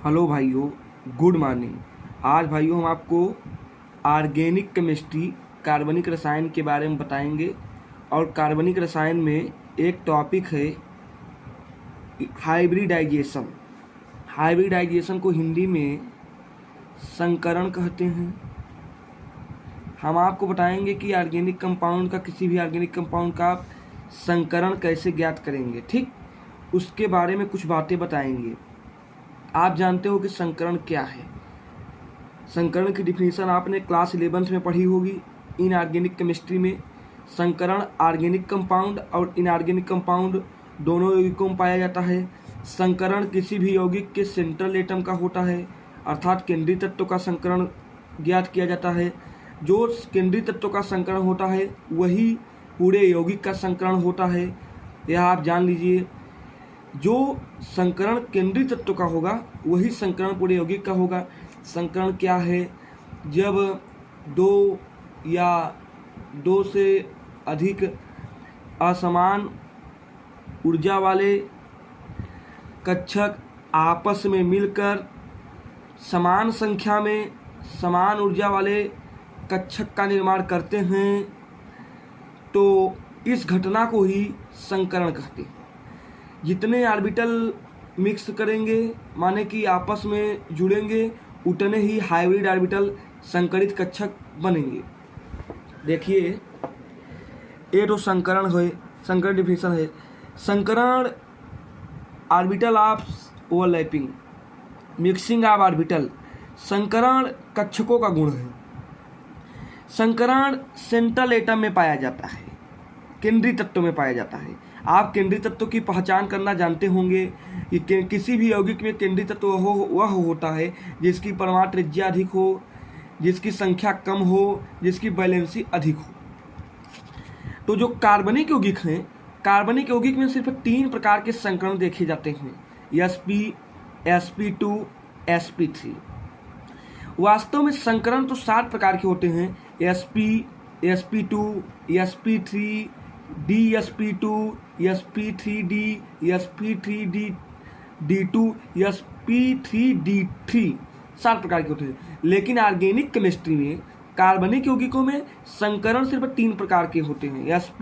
Hello भाइयों, good morning. आज भाइयों हम आपको ऑर्गेनिक केमिस्ट्री कार्बनिक रसायन के बारे में बताएंगे। और कार्बनिक रसायन में एक टॉपिक है हाइब्रिडाइजेशन। हाइब्रिडाइजेशन को हिंदी में संकरण कहते हैं। हम आपको बताएंगे कि ऑर्गेनिक कंपाउंड का, किसी भी ऑर्गेनिक कंपाउंड का आप संकरण कैसे ज्ञात करेंगे, ठीक उसके बारे में कुछ बातें बताएंगे। आप जानते हो कि संकरण क्या है। संकरण की डिफिनीशन आपने क्लास 11th में पढ़ी होगी इनऑर्गेनिक केमिस्ट्री में। संकरण ऑर्गेनिक कंपाउंड और इनऑर्गेनिक कंपाउंड दोनों यौगिकों में पाया जाता है। संकरण किसी भी यौगिक के सेंट्रल एटम का होता है, अर्थात केंद्रीय तत्व का संकरण ज्ञात किया जाता है। जो केंद्रीय तत्व का संकरण होता है वही पूरे यौगिक का संकरण होता है, यह आप जान लीजिए। जो संकरण केंद्रीय तत्व का होगा वही संकरण पूरे यौगिक का होगा। संकरण क्या है? जब दो या दो से अधिक असमान ऊर्जा वाले कक्षक आपस में मिलकर समान संख्या में समान ऊर्जा वाले कक्षक का निर्माण करते हैं, तो इस घटना को ही संकरण कहते हैं। जितने ऑर्बिटल मिक्स करेंगे, माने कि आपस में जुड़ेंगे, उतने ही हाइब्रिड ऑर्बिटल संकरित कक्षक बनेंगे। देखिए, ये तो संकरण है, संकरण डिफिनीशन है। संकरण orbital of overlapping, mixing of orbital, संकरण कक्षकों का गुण है। संकरण सेंट्रल एटम में पाया जाता है, केंद्रीय तत्व में पाया जाता है। आप केंद्रीय तत्व की पहचान करना जानते होंगे कि किसी भी यौगिक में केंद्रीय तत्व वह होता है जिसकी परमाणु त्रिज्या अधिक हो, जिसकी संख्या कम हो, जिसकी वैलेंसी अधिक हो। तो जो कार्बनिक यौगिक हैं, कार्बनिक यौगिक में सिर्फ 3 प्रकार के संकरण देखे जाते हैं, sp, sp2, sp3। वास्तव में संकरण तो 7 प्रकार के होते हैं, sp, sp2, sp3, dsp2, sp3d, sp3d2, sp3d3, 7 प्रकार के होते हैं। लेकिन ऑर्गेनिक केमिस्ट्री में कार्बनिक यौगिकों में संकरण सिर्फ 3 प्रकार के होते हैं, sp,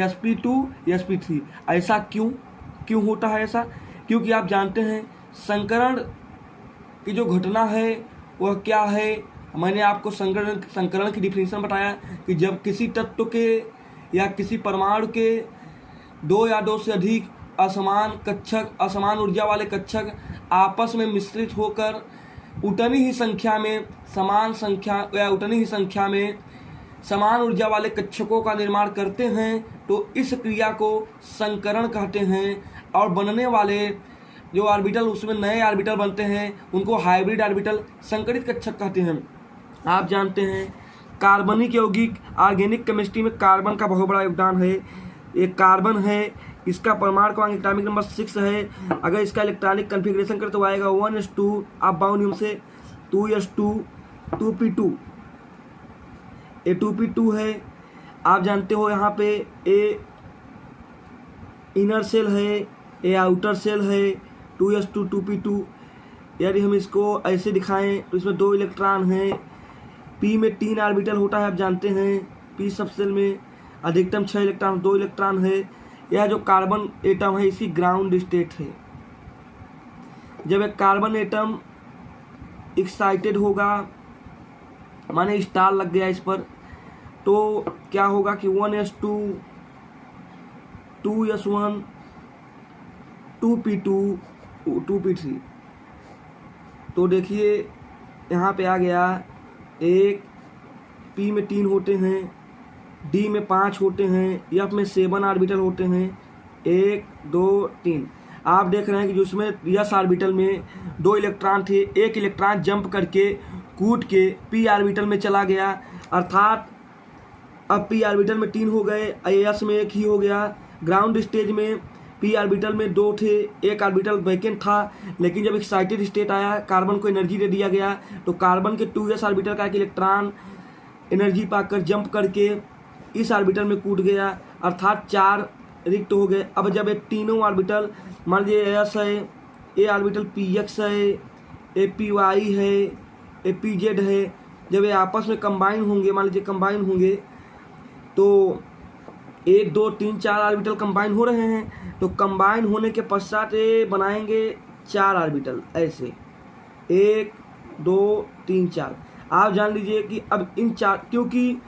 sp2, sp3। ऐसा क्यों होता है ऐसा? क्योंकि आप जानते हैं संकरण की जो घटना है वह क्या है। मैंने आपको संकरण की डिफिनीशन बताया कि जब किसी तत्व के या किसी परमाणु के 2 या 2 से अधिक असमान कक्षक, असमान ऊर्जा वाले कक्षक आपस में मिश्रित होकर उतनी ही संख्या में समान ऊर्जा वाले कक्षकों का निर्माण करते हैं, तो इस क्रिया को संकरण कहते हैं। और बनने वाले जो ऑर्बिटल, उसमें नए ऑर्बिटल बनते हैं, उनको हाइब्रिड ऑर्बिटल संकरित कक्षक कहते हैं। आप जानते हैं कार्बनिक यौगिक ऑर्गेनिक केमिस्ट्री में कार्बन का बहुत बड़ा योगदान है। एक कार्बन है, इसका परमाणु क्रमांक एटॉमिक नंबर 6 है। अगर इसका इलेक्ट्रॉनिक कन्फिग्रेशन करें तो आएगा 1s2, आप बाउंड से 2s2, 2p2, ये 2p2 है। आप जानते हो यहाँ पे ए इनर सेल है, ए आउटर सेल है, 2s2, 2p2। यदि हम इसको ऐसे दिखाएं तो इसमें 2 इलेक्ट्रॉन हैं। p में 3 ऑर्बिटल होता है, आप जानते हैं। p सब सेल में अधिकतम 6 इलेक्ट्रॉन, 2 इलेक्ट्रॉन है। यह जो कार्बन एटम है इसकी ग्राउंड स्टेट है। जब एक कार्बन एटम एक्साइटेड होगा, माने स्टार लग गया इस पर, तो क्या होगा कि 1s2, 2s1, 2p2, 2p3। तो देखिए यहाँ पे आ गया, एक p में 3 होते हैं, d में 5 होते हैं, f में 7 ऑर्बिटल होते हैं, 1, 2, 3। आप देख रहे हैं कि जो उसमें s ऑर्बिटल में 2 इलेक्ट्रॉन थे, एक इलेक्ट्रॉन जंप करके कूद के p ऑर्बिटल में चला गया, अर्थात अब p ऑर्बिटल में 3 हो गए, s में 1 ही हो गया। ग्राउंड स्टेज में p ऑर्बिटल में 2 थे, एक ऑर्बिटल वैकेंट था। लेकिन जब एक्साइटेड स्टेट आया, कार्बन को एनर्जी दे दिया गया, तो कार्बन के 2s ऑर्बिटल का एक इलेक्ट्रॉन एनर्जी पाकर जंप करके इस ऑर्बिटल में कूद गया, अर्थात 4 रिक्त हो गए। अब जब ये तीनों ऑर्बिटल, मान लीजिए s है, ये ऑर्बिटल px है, APY है, APZ है, जब ये आपस में कंबाइन होंगे, मान लीजिए कंबाइन होंगे तो 1 2 3 4 ऑर्बिटल कंबाइन हो रहे हैं, तो कंबाइन होने के पश्चात ये बनाएंगे 4 ऑर्बिटल ऐसे 1 2 3 4। आप जान लीजिए कि अब इन 4, क्योंकि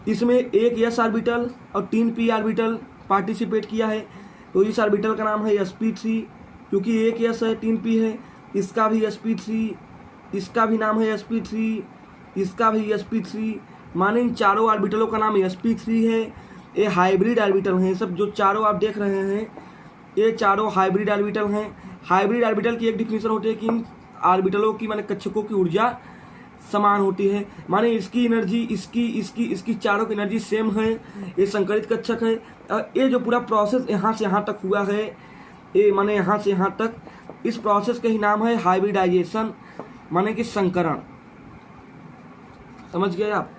इसमें एक s ऑर्बिटल और 3 p ऑर्बिटल पार्टिसिपेट किया है, तो इस ऑर्बिटल का नाम है sp3, क्योंकि एक s है 3 p है, इसका भी sp3, इसका भी नाम है sp3, इसका भी sp3, माने इन चारों ऑर्बिटलों का नाम sp3 है। ये हाइब्रिड ऑर्बिटल हैं, सब जो चारों आप देख रहे हैं ये चारों हाइब्रिड ऑर्बिटल हैं। हाइब्रिड ऑर्बिटल की एक डिफिनीशन होती है कि इन ऑर्बिटलों की माने कक्षकों की ऊर्जा समान होती है, माने इसकी एनर्जी इसकी चारों की एनर्जी सेम है, ये संकरित कक्षक है। और ये जो पूरा प्रोसेस यहाँ से यहाँ तक हुआ है, ये माने यहाँ से यहाँ तक, इस प्रोसेस का ही नाम है हाइब्रिडाइजेशन, माने कि संकरण। समझ गए आप?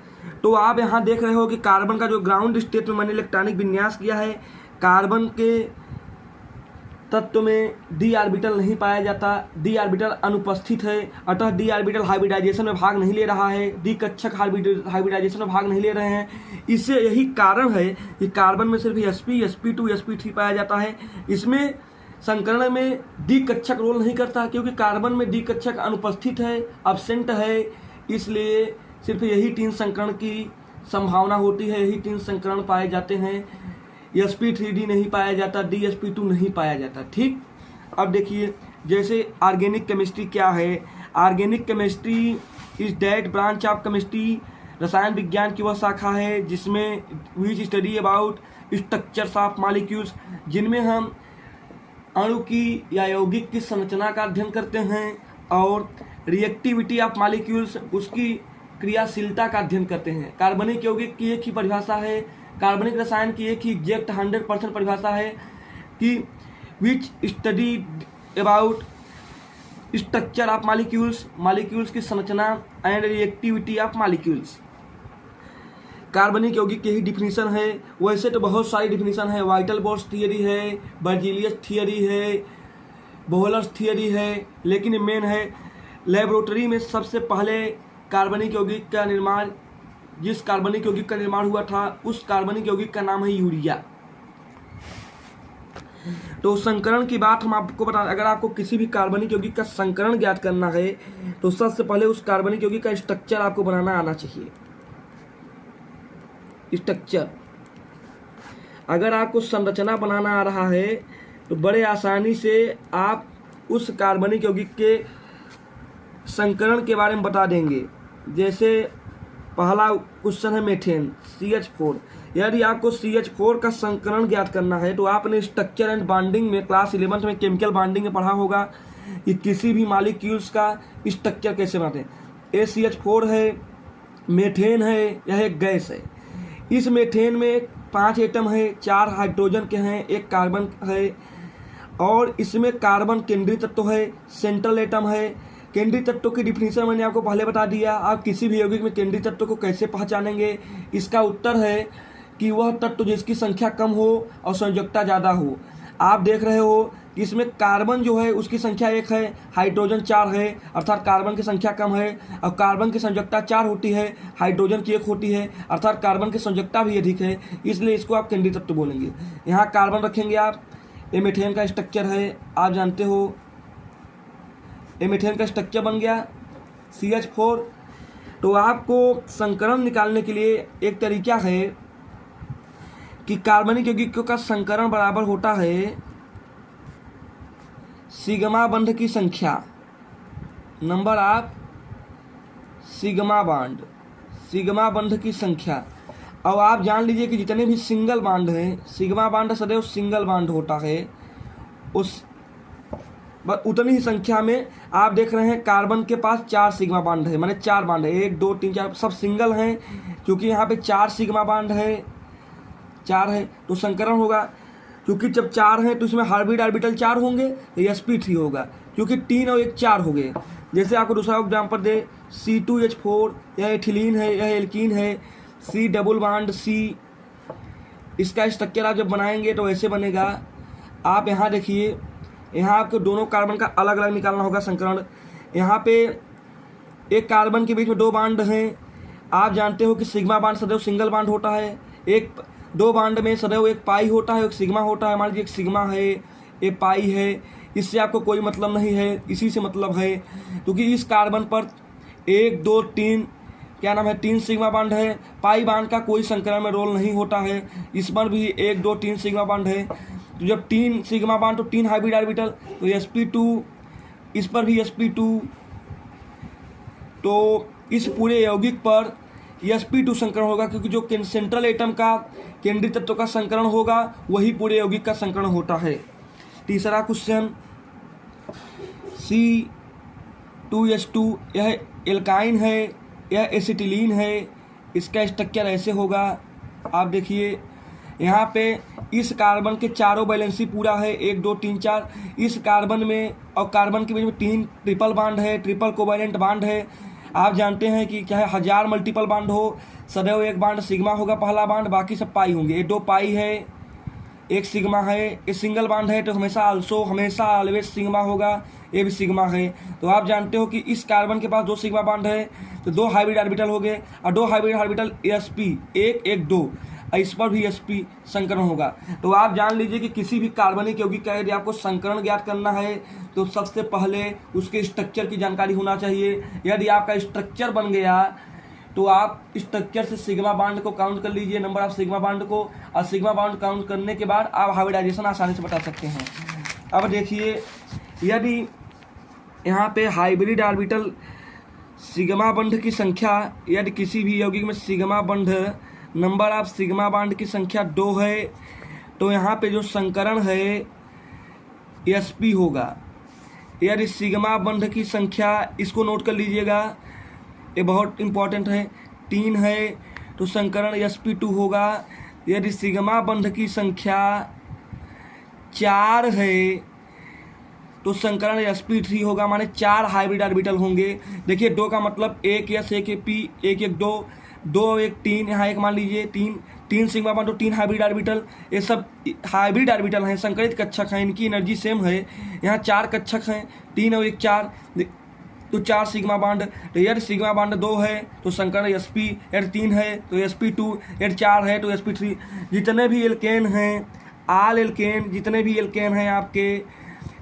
तो आप यहाँ देख रहे हो कि कार्बन का जो ग्राउंड स्टेट में मैंने इलेक्ट्रॉनिक विन्यास किया है, कार्बन के तत्व में डी ऑर्बिटल नहीं पाया जाता, डी ऑर्बिटल अनुपस्थित है, अतः डी ऑर्बिटल हाइब्रिडाइजेशन में भाग नहीं ले रहा है, डी कक्षक हाइब्रिडाइजेशन में भाग नहीं ले रहे हैं। इससे यही कारण है कि कार्बन में सिर्फ sp, sp2, sp3 पाया जाता है। इसमें संकरण में डी कक्षक रोल नहीं करता, क्योंकि कार्बन में डी कक्षक अनुपस्थित है, एब्सेंट है, इसलिए सिर्फ यही 3 संकरण की संभावना होती है, यही 3 संकरण पाए जाते हैं। sp3d नहीं पाया जाता, dsp2 नहीं पाया जाता। ठीक, अब देखिए जैसे ऑर्गेनिक केमिस्ट्री क्या है। Organic chemistry is that branch of chemistry, रसायन विज्ञान की वह शाखा है जिसमें which study about structures of molecules, जिनमें हम अणु की या यौगिक की संरचना का अध्ययन करते हैं, और रिएक्टिविटी ऑफ मॉलिक्यूल्स, उसकी क्रियाशीलता का अध्ययन करते हैं। कार्बनिक यौगिक की एक ही परिभाषा है, कार्बनिक रसायन की एक ही एग्जैक्ट 100% परिभाषा है कि which study about structure of molecules, molecules की संरचना एंड रिएक्टिविटी ऑफ मॉलिक्यूल्स। कार्बनिक यौगिक की ही डिफिनीशन है। वैसे तो बहुत सारी डिफिनीशन है, वाइटल बोर्स थियरी है, बर्जीलियस थियरी है, बोहलर्स थियरी है, लेकिन मेन है लेबोरेटरी में सबसे पहले कार्बनिक यौगिक का निर्माण, जिस कार्बनिक यौगिक का निर्माण हुआ था उस कार्बनिक यौगिक का नाम है यूरिया। तो संकरण की बात हम आपको बता, अगर आपको किसी भी कार्बनिक यौगिक का संकरण ज्ञात करना है तो सबसे पहले उस कार्बनिक यौगिक का स्ट्रक्चर आपको बनाना आना चाहिए। स्ट्रक्चर, अगर आपको संरचना बनाना आ रहा है तो बड़े आसानी से आप उस कार्बनिक यौगिक के संकरण के बारे में बता देंगे। जैसे पहला क्वेश्चन है मीथेन CH4। यदि आपको CH4 का संकरण ज्ञात करना है तो आपने स्ट्रक्चर एंड बॉन्डिंग में क्लास 11th में केमिकल बॉन्डिंग में पढ़ा होगा कि किसी भी मॉलिक्यूल्स का स्ट्रक्चर कैसे बनाते हैं। CH4 है, मीथेन है, यह एक गैस है। इस मीथेन में 5 एटम है, 4 हाइड्रोजन के हैं, 1 कार्बन है, और इसमें कार्बन केंद्रीय तत्व है, सेंट्रल एटम है। केंद्रीय तत्व की डिफिनीशन मैंने आपको पहले बता दिया। आप किसी भी यौगिक में केंद्रीय तत्व को कैसे पहचानेंगे? इसका उत्तर है कि वह तत्व जिसकी संख्या कम हो और संयोजकता ज़्यादा हो। आप देख रहे हो कि इसमें कार्बन जो है उसकी संख्या 1 है, हाइड्रोजन 4 है, अर्थात कार्बन की संख्या कम है, और कार्बन की संयोजकता 4 होती है, हाइड्रोजन की 1 होती है, अर्थात कार्बन की संयोजकता भी अधिक है, इसलिए इसको आप केंद्रीय तत्व बोलेंगे। यहाँ कार्बन रखेंगे आप। ये मीथेन का स्ट्रक्चर है, आप जानते हो ये मीथेन का स्ट्रक्चर बन गया CH4। तो आपको संकरण निकालने के लिए एक तरीका है कि कार्बनिक यौगिकों का संकरण बराबर होता है सिग्मा बंध की संख्या, number of sigma bond, sigma बंध की संख्या। अब आप जान लीजिए कि जितने भी सिंगल बॉन्ड हैं, सिग्मा बॉन्ड सदैव सिंगल बॉन्ड होता है, उस उतनी ही संख्या में आप देख रहे हैं कार्बन के पास 4 सिग्मा बॉन्ड है, माने 4 बॉन्ड है, 1 2 3 4 सब सिंगल हैं। क्योंकि यहाँ पे 4 सिग्मा बॉन्ड है, 4 है तो संकरण होगा। क्योंकि जब 4 हैं तो इसमें हाइब्रिड ऑर्बिटल 4 होंगे तो sp3 होगा, क्योंकि 3 और 1 4 हो गए। जैसे आपको दूसरा एग्जाम्पल दे, C2H4, यह एथिलीन है, यह एल्कीन है, C डबल बॉन्ड C, इसका स्ट्रक्चर आप जब बनाएंगे तो ऐसे बनेगा। आप यहाँ देखिए, यहाँ आपको दोनों कार्बन का अलग अलग निकालना होगा संकरण। यहाँ पे एक कार्बन के बीच में 2 बॉन्ड हैं। आप जानते हो कि सिग्मा बॉन्ड सदैव सिंगल बॉन्ड होता है। एक 2 बॉन्ड में सदैव एक पाई होता है, एक सिग्मा होता है। मान लीजिए एक सिग्मा है, एक पाई है, इससे आपको कोई मतलब नहीं है, इसी से मतलब है, क्योंकि इस कार्बन पर 1 2 3 क्या नाम है 3 सिग्मा बॉन्ड है। पाई बॉन्ड का कोई संकरण में रोल नहीं होता है। इस पर भी 1 2 3 सिग्मा बॉन्ड है। तो जब 3 सिग्मा बॉन्ड तो 3 हाइब्रिड ऑर्बिटल, तो sp2, इस पर भी sp2, तो इस पूरे यौगिक पर sp2 संकरण होगा, क्योंकि जो सेंट्रल एटम का केंद्रीय तत्व का संकरण होगा वही पूरे यौगिक का संकरण होता है। तीसरा क्वेश्चन, C2H2 यह एल्काइन है, यह एसिटिलीन है, इसका स्ट्रक्चर ऐसे होगा। आप देखिए यहाँ पे इस कार्बन के चारों वैलेंसी पूरा है, 1 2 3 4। इस कार्बन में और कार्बन के बीच में 3 ट्रिपल बॉन्ड है, ट्रिपल कोवैलेंट बॉन्ड है। आप जानते हैं कि चाहे 1000 मल्टीपल बॉन्ड हो, सदैव एक बॉन्ड सिग्मा होगा पहला बॉन्ड, बाकी सब पाई होंगे। ये 2 पाई है, एक सिग्मा है। ये सिंगल बॉन्ड है तो हमेशा ऑलवेज सिग्मा होगा, ये भी सिग्मा है। तो आप जानते हो कि इस कार्बन के पास 2 सिग्मा बॉन्ड है, तो 2 हाइब्रिड ऑर्बिटल हो गए, और 2 हाइब्रिड ऑर्बिटल sp 1 1 2, इस पर भी sp संकरण होगा। तो आप जान लीजिए कि किसी भी कार्बनिक यौगिक का यदि आपको संकरण ज्ञात करना है तो सबसे पहले उसके स्ट्रक्चर की जानकारी होना चाहिए। यदि आपका स्ट्रक्चर बन गया तो आप स्ट्रक्चर से सिग्मा बॉन्ड को काउंट कर लीजिए, नंबर ऑफ सिग्मा बॉन्ड को, और सिग्मा बॉन्ड काउंट करने के बाद आप हाइब्रिडाइजेशन आसानी से बता सकते हैं। अब देखिए, यदि यहाँ पे हाइब्रिड ऑर्बिटल सिग्मा बॉन्ड की संख्या, यदि किसी भी यौगिक में sigma bond number of sigma bond की संख्या 2 है, तो यहाँ पे जो संकरण है sp होगा। यदि सिग्मा बॉन्ड की संख्या, इसको नोट कर लीजिएगा, ये बहुत इंपॉर्टेंट है, 3 है तो संकरण sp2 होगा। यदि सिग्मा बॉन्ड की संख्या 4 है तो संकरण sp3 होगा, माने 4 हाइब्रिड ऑर्बिटल होंगे। देखिए 2 का मतलब 1 s 1 p 1 1 2 2 1 3, यहाँ एक मान लीजिए 3 सिग्मा बॉन्ड तो 3 हाइब्रिड ऑर्बिटल। ये सब हाइब्रिड ऑर्बिटल हैं, संकरित कक्षक हैं, इनकी एनर्जी सेम है। यहाँ 4 कक्षक हैं, 3 और 1 4, तो 4 सिग्मा बॉन्ड। तो यदि सिग्मा बॉन्ड 2 है तो संकरण sp, यदि 3 है तो sp2, यदि 4 है तो sp3। जितने भी एल्केन हैं, आल एल्केन, जितने भी एल्केन हैं आपके,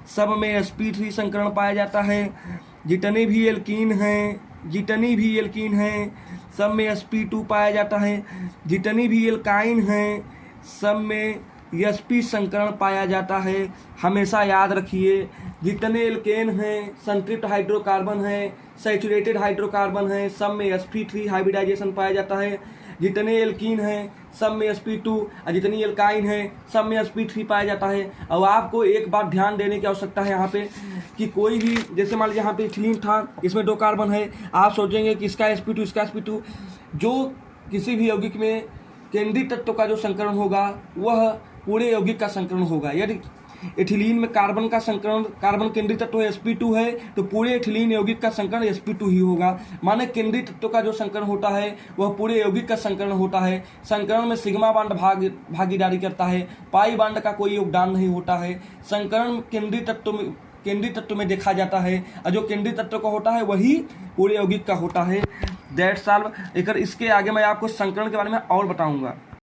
सब में sp3 संकरण पाया जाता है। जितने भी एल्कीन हैं सब में sp2 पाया जाता है। जितनी भी एल्काइन हैं सब में sp संकरण पाया जाता है। हमेशा याद रखिए, जितने एल्केन हैं, संतृप्त हाइड्रोकार्बन हैं, सैचुरेटेड हाइड्रोकार्बन हैं, सब में sp3 हाइब्रिडाइजेशन पाया जाता है। जितने एल्कीन हैं सब में sp2, और जितनी एल्काइन है सब में sp3 पाया जाता है। अब आपको एक बात ध्यान देने की आवश्यकता है यहाँ पे, कि कोई भी, जैसे मान लीजिए यहाँ पे इथिलीन था, इसमें 2 कार्बन है, आप सोचेंगे कि इसका sp2 इसका sp2। जो किसी भी यौगिक में केंद्रीय तत्व का जो संकरण होगा वह पूरे यौगिक का संकरण होगा। यदि एथिलीन में कार्बन का संकरण, कार्बन केंद्रीय तत्व sp2 है, तो पूरे एथिलीन यौगिक का संकरण sp2 ही होगा। माने केंद्रीय तत्व का जो संकरण होता है वह पूरे यौगिक का संकरण होता है। संकरण में सिग्मा बॉन्ड भागीदारी करता है, पाई बॉन्ड का कोई योगदान नहीं होता है। संकरण केंद्रीय तत्व में देखा जाता है, और जो केंद्रीय तत्व का होता है वही पूरे यौगिक का होता है। That's all. इसके आगे मैं आपको संकरण के बारे में और बताऊंगा।